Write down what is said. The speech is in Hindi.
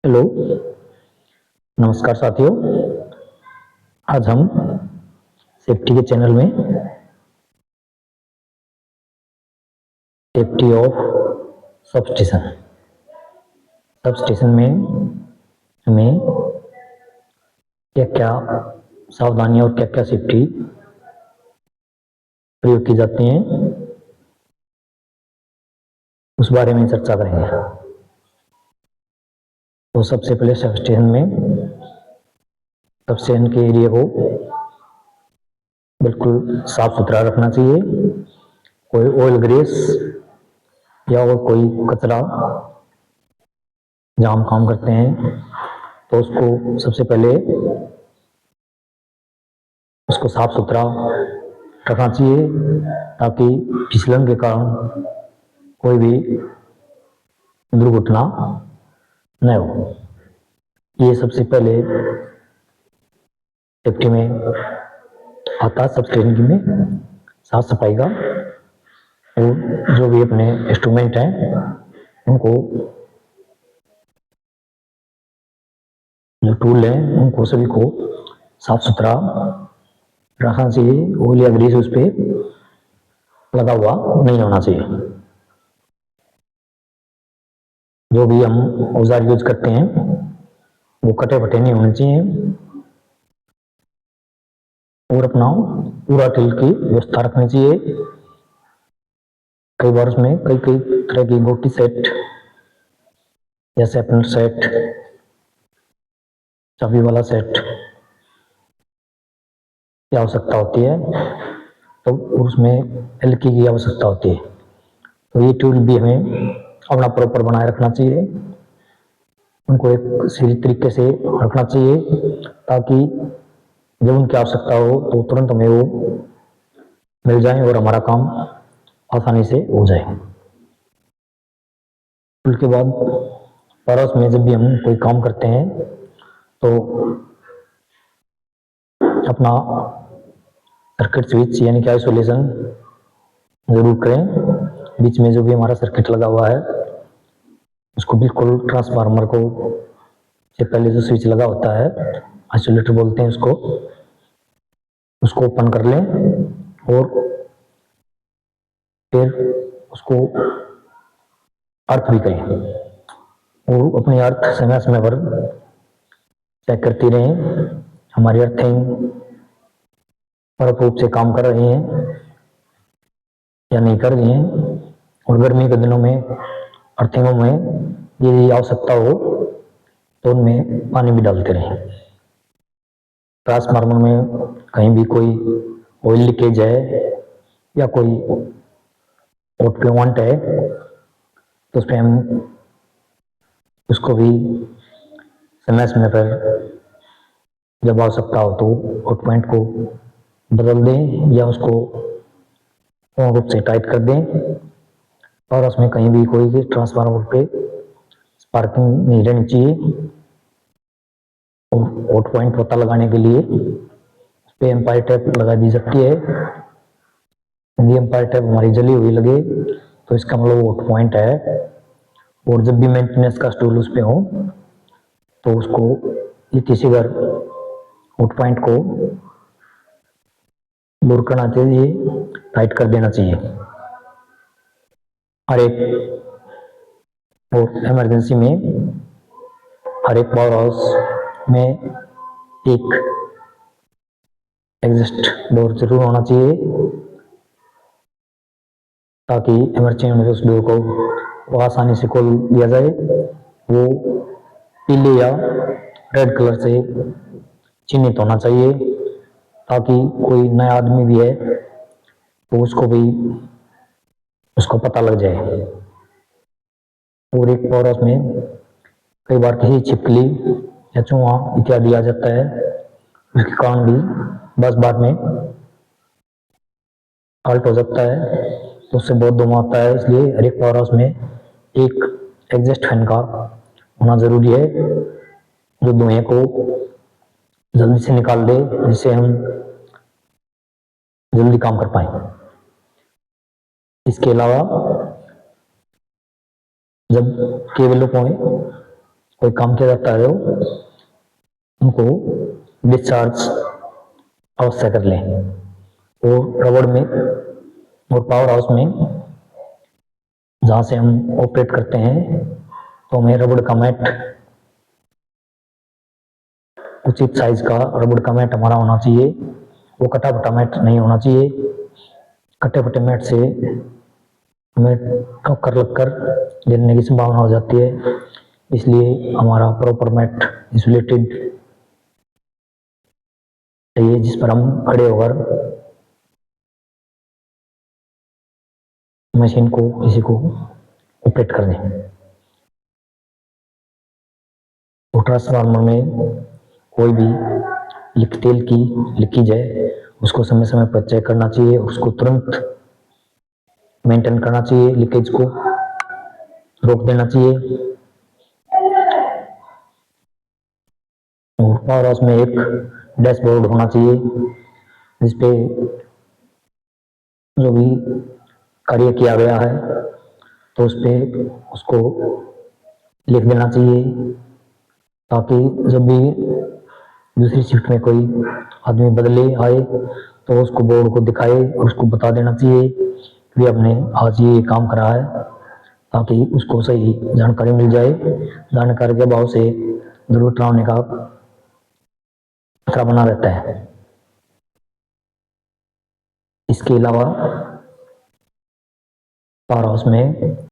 हेलो, नमस्कार साथियों। आज हम सेफ्टी के चैनल में सेफ्टी ऑफ सबस्टेशन सबस्टेशन में हमें क्या क्या सावधानियां और क्या क्या सेफ्टी प्रयोग की जाती हैं उस बारे में चर्चा करेंगे। तो सबसे पहले सबस्टेशन के एरिया को बिल्कुल साफ सुथरा रखना चाहिए। कोई ऑयल ग्रीस या और कोई कचरा जहाँ हम काम करते हैं तो उसको सबसे पहले उसको साफ सुथरा रखना चाहिए ताकि फिसलन के कारण कोई भी दुर्घटना न हो। ये सबसे पहले सेफ्टी में आता है सबस्टेशन की में साफ सफाई का। और जो भी अपने इंस्ट्रूमेंट हैं उनको जो टूल हैं उनको सभी को साफ सुथरा रखना चाहिए। ऑयल या ग्रीस उस पर लगा हुआ नहीं होना चाहिए। जो भी हम औजार यूज करते हैं वो कटे फटे नहीं होने चाहिए। और अपना पूरा टिल की व्यवस्था रखनी चाहिए। कई बार उसमें कई कई तरह की गोटी सेट या शैपनर सेट, चाबी वाला सेट की आवश्यकता होती है, तो उसमें एलकी की आवश्यकता होती है। तो ये टूल भी हमें अपना प्रॉपर बनाए रखना चाहिए। उनको एक सही तरीके से रखना चाहिए ताकि जब उनकी आवश्यकता हो तो तुरंत हमें वो मिल जाए और हमारा काम आसानी से हो जाए। उसके बाद पड़ोस में जब भी हम कोई काम करते हैं तो अपना सर्किट स्विच यानी कि आइसोलेशन जरूर करें। बीच में जो भी हमारा सर्किट लगा हुआ है उसको बिल्कुल ट्रांसफार्मर को से पहले जो स्विच लगा होता है, आइसोलेटर बोलते हैं उसको ओपन कर लें और फिर उसको अर्थ भी करें और अपनी अर्थ समय समय पर चेक करती रहें हमारी अर्थिंग पूर्ण रूप से काम कर रही हैं या नहीं कर रही हैं। और गर्मी के दिनों में अर्थिंगों में यदि आवश्यकता हो तो उनमें पानी भी डालते रहें। ट्रांसफार्मर में कहीं भी कोई ऑयल लीकेज है या कोई हॉट प्लॉन्ट है तो उस पर हम उसको भी समय समय पर जब आवश्यकता हो तो हॉट पॉइंट को बदल दें या उसको पूर्ण रूप से टाइट कर दें। और उसमें कहीं भी कोई ट्रांसफार्मर पे स्पार्किंग नहीं रहनी चाहिए। और हॉट पॉइंट पता लगाने के लिए उस पर एम्पायर टेप लगा दी सकती है। यदि एम्पायर टेप हमारी जली हुई लगे तो इसका मतलब हॉट पॉइंट है। और जब भी मेंटेनेंस का स्टूल उस पर हो तो उसको ये किसी बार हॉट पॉइंट को दूर करना चाहिए, टाइट कर देना चाहिए। हर एक और इमरजेंसी में हर एक पावर हाउस में एक एग्जिस्ट डोर जरूर होना चाहिए ताकि इमरजेंसी में उस डोर को आसानी से खोल दिया जाए। वो पीले या रेड कलर से चिन्हित होना चाहिए ताकि कोई नया आदमी भी है तो उसको भी उसको पता लग जाए। और एक पावर हाउस में कई बार किसी छिपकली या चूहा इत्यादि आ जाता है, उसके कारण भी बस बाद में फाल्ट हो सकता है तो उससे बहुत धुआं आता है। इसलिए हर एक पावर हाउस में एक एग्जॉस्ट फैन का होना जरूरी है जो धुएं को जल्दी से निकाल दे जिससे हम जल्दी काम कर पाए। इसके अलावा जब केबलों को कोई काम किया जाता है तो उनको डिस्चार्ज अवश्य कर लें। और रबड़ में और पावर हाउस में जहाँ से हम ऑपरेट करते हैं तो हमें रबड़ का मैट, उचित साइज का रबड़ का मैट हमारा होना चाहिए। वो कटा फटा मैट नहीं होना चाहिए। कटे फटे मैट से हमें ठोकर लगकर गिरने की संभावना हो जाती है। इसलिए हमारा प्रॉपर मैट इंसुलेटेड चाहिए जिस पर हम खड़े होकर मशीन को किसी को ऑपरेट कर दें। और ट्रांसफार्मर में कोई भी तेल की लीकेज है उसको समय समय पर चेक करना चाहिए, उसको तुरंत मेंटेन करना चाहिए, लीकेज को रोक देना चाहिए। और पावर हाउस में एक डैशबोर्ड होना चाहिए जिसपे जो भी कार्य किया गया है तो उस पे उसको लिख देना चाहिए, ताकि जब भी दूसरी शिफ्ट में कोई आदमी बदले आए तो उसको बोर्ड को दिखाए और उसको बता देना चाहिए कि आपने आज ये काम करा है, ताकि उसको सही जानकारी मिल जाए। जानकारी के अभाव से दुर्घटना होने का खतरा बना रहता है। इसके अलावा पावर हाउस में